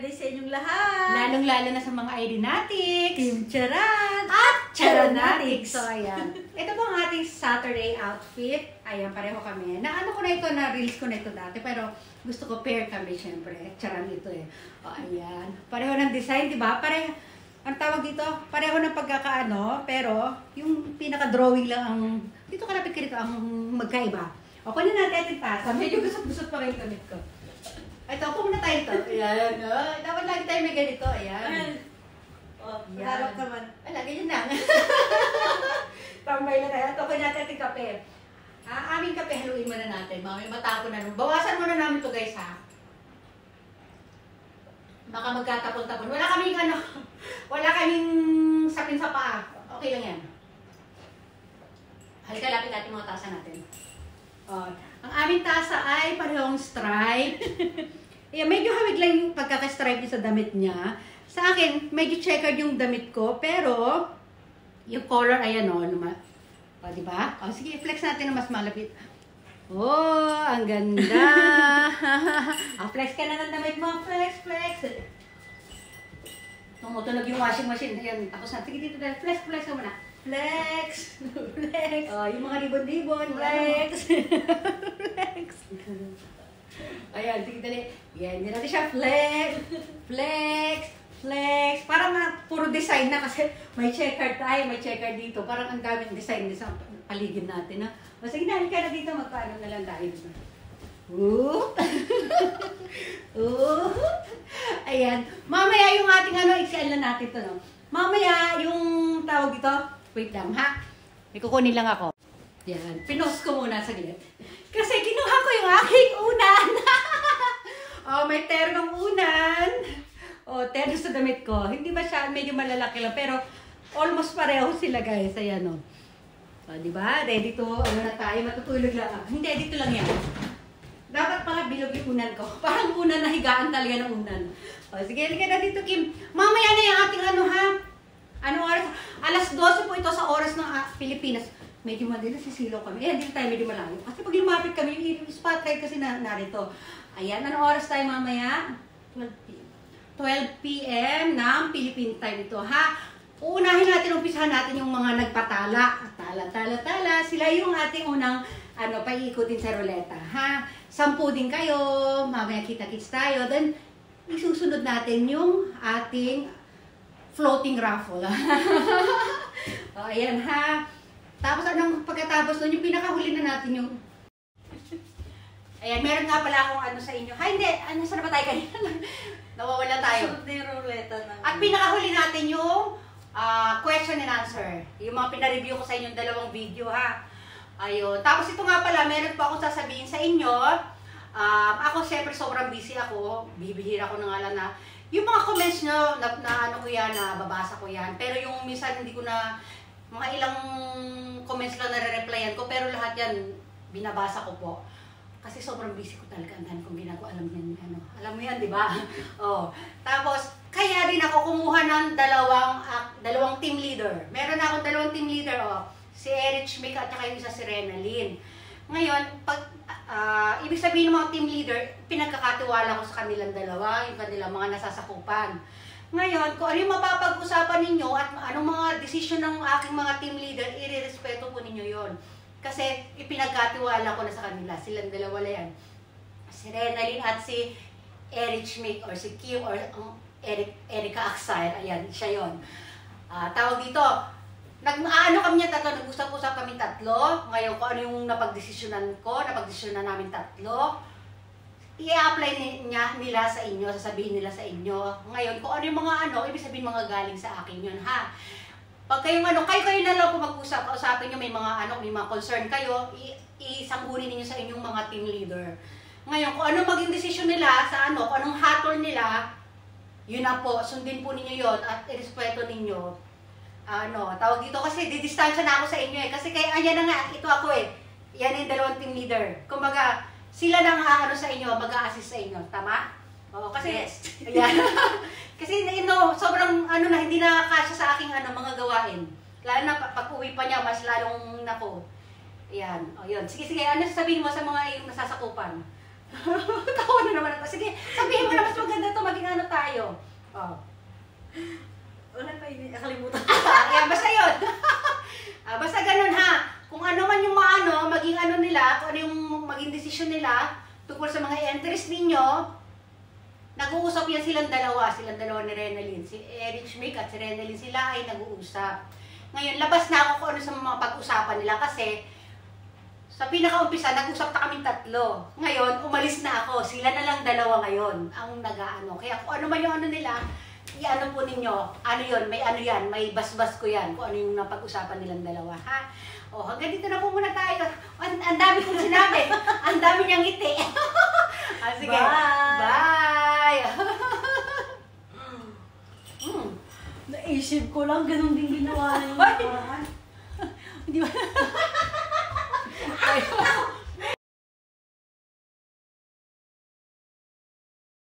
birthday sa inyong lahat! Lalong-lalo na sa mga ID-natics! Team Charan! At Charanatics! So, ayan. Ito po ang ating Saturday outfit. Ayan, pareho kami. Naano ko na ito, na-reels ko na ito dati, pero gusto ko pair kami, syempre. Charan ito eh. O, ayan. Pareho ng design, di ba? Pareho, ang tawag dito, pareho ng pagkakaano, pero yung pinaka-drawing lang ang, dito kalapit ka dito, ang magkaiba. O, kunin natin yung tasa. Medyo gusot-gusot pa rin gamit ko. Ito, pumunta tayo ito. Ayan, o. Dapat lagi tayo may ganito. Ayan. Oh, Yan. naman. Wala, ganyan lang. Tambay na tayo. Ito, kunin natin yung kape. Aming kape, haluin muna natin. Mamaya matapon na. Bawasan muna namin ito, guys, ha? Baka magkatapon-tapon. Wala kaming, wala kaming sapin sa paa. Okay lang yan. Halika, lapit natin mga tasa natin. Ang aming tasa ay parehong stripe. Medyo hawig lang yung pagkaka-stripe sa damit niya. Sa akin, medyo checkered yung damit ko, pero yung color, ayan o. Diba? Sige, flex natin na mas malapit. Oh, ang ganda! Flex ka na ng damit mo. Flex, flex! Tumutunog yung washing machine. Ayan, tapos na. Sige, dito dahil. Flex, flex ka muna. Flex! Flex! Yung mga ribon-ribon. Flex! Flex! Ayan, sige dali. Yan, hindi natin siya. Flex! Flex! Flex! Parang puro design na kasi may checker tayo, may checker dito. Parang ang daming design sa paligid natin. Sige na, halika na dito. Magpaano na lang tayo dito. Ayan. Mamaya yung ating XL na natin to, no? Mamaya yung tawag dito. Wait lang, ha? May kukunin lang ako. Yan. Pinost ko muna saglit. Kasi kinuha ko yung aking unan. May ternong unan. Terno sa damit ko. Hindi ba siya medyo malalaki lang, pero almost pareho sila, guys. Ayan, o. Diba? Ready to, na tayo, matutulog lang. Hindi, dito lang yan. Dapat pala bilog yung unan ko. Parang unan na higaan talaga ng unan. Sige, halika na dito, Kim. Mamaya na yung ating ha? Anong oras? Alas 12 po ito sa oras ng Pilipinas. Medyo madalas sisilaw kami. Dito tayo medyo malayo. Kasi pag lumapit kami, yung spotlight kasi narito. Ayan, anong oras tayo mamaya? 12 p.m. ng Philippine time ito, ha? Uunahin natin, umpisahan natin yung mga nagpatala. Tala. Sila yung ating unang, paiikutin sa ruleta, ha? 10 din kayo, mamaya kita-kits tayo. Then, isusunod natin yung ating floating raffle. Ayan, ha? Tapos, pagkatapos nun, yung pinakahuli na natin yung... Ayan, meron nga pala akong sa inyo. Hindi, saan na ba tayo kanina? Nawawala tayo. Sunod na yung ruleta na. At pinakahuli natin yung question and answer. Yung mga pinareview ko sa inyong dalawang video, ha? Ayun. Tapos ito nga pala, meron pa akong sasabihin sa inyo. Ako, syempre, sobrang busy ako. Bibihira ko na nga lang na yung mga comments nyo, ko yan, babasa ko yan. Pero yung minsan, hindi ko na, mga ilang comments lang nare-replyan ko. Pero lahat yan, binabasa ko po. Kasi sobrang busy ko talaga. Ang dami kong ginagawa. Alam yan, alam mo yan, di ba? Tapos, kaya din ako kumuha ng dalawang team leader. Meron na akong dalawang team leader, si Erich Mick at saka yung isa si Renalyn. Ngayon, ibig sabihin ng mga team leader, pinagkakatiwala ko sa kanilang dalawa, yung kanilang mga nasasakupan. Ngayon, kung ano yung mapapag-usapan ninyo at anong mga desisyon ng aking mga team leader, irerespeto po ninyo yon. Kasi ipinagkatiwala ko na sa kanila, silang dalawa na yan. Si Renalyn at si Erich Mick or si Kim or Erica Axel, ayan, siya yun. Tawag dito, kami niya tatlo, nag-usap-usap kami tatlo. Ngayon, kung ano yung napagdesisyonan namin tatlo, i-apply nila sa inyo, sasabihin nila sa inyo. Ngayon, kung ano yung mga ibig sabihin mga galing sa akin yun, ha? Pag kayong kayo na lang kung mag-usap, kausapin nyo, may mga concern kayo, isanggunin niyo sa inyong mga team leader. Ngayon, kung ano maging desisyon nila sa kung anong hatol nila, yun na po, sundin po ninyo yon at irespeto ninyo. Tawag dito kasi didistansya na ako sa inyo eh. Kasi ayan na nga, ito ako eh. Yan yung dalawang team leader. Kumbaga, sila nang sa inyo, mag-a-assist sa inyo. Tama? Oo, kasi, yes. Ayan. Kasi, sobrang, hindi na kasya sa aking, mga gawain. Lalo na, pag-uwi pa niya, mas lalong, Ayan. O, yun. Sige, ano sasabihin mo sa mga yung nasasakupan? Tawa na naman ako. Sige, sabihin mo na mas maganda to, maging ano tayo. Oh. Wala pa yun. Nakalimutan. Yan, basta yun. Basta ganun ha. Kung ano man yung maging ano nila, kung ano yung maging desisyon nila tungkol sa mga entries ninyo, nag-uusap yan silang dalawa ni Renalyn. Si Eric Schmick at si Renalyn, sila ay nag-uusap. Ngayon, labas na ako kung ano sa mga pag-usapan nila kasi sa pinaka-umpisa, nag-usap na kaming tatlo. Ngayon, umalis na ako. Sila na lang dalawa ngayon ang nag-aano. Kaya kung ano man yung ano nila, i-ano po ninyo, ano yun, may ano yan, may basbas ko yan, kung ano yung napag-usapan nilang dalawa, ha? O, hanggang dito na po muna tayo. Ang dami kong sinabi. Ang dami niyang ngiti. Sige. Bye! Bye! Naisip ko lang, ganun din ginawa niyo. Hindi ba?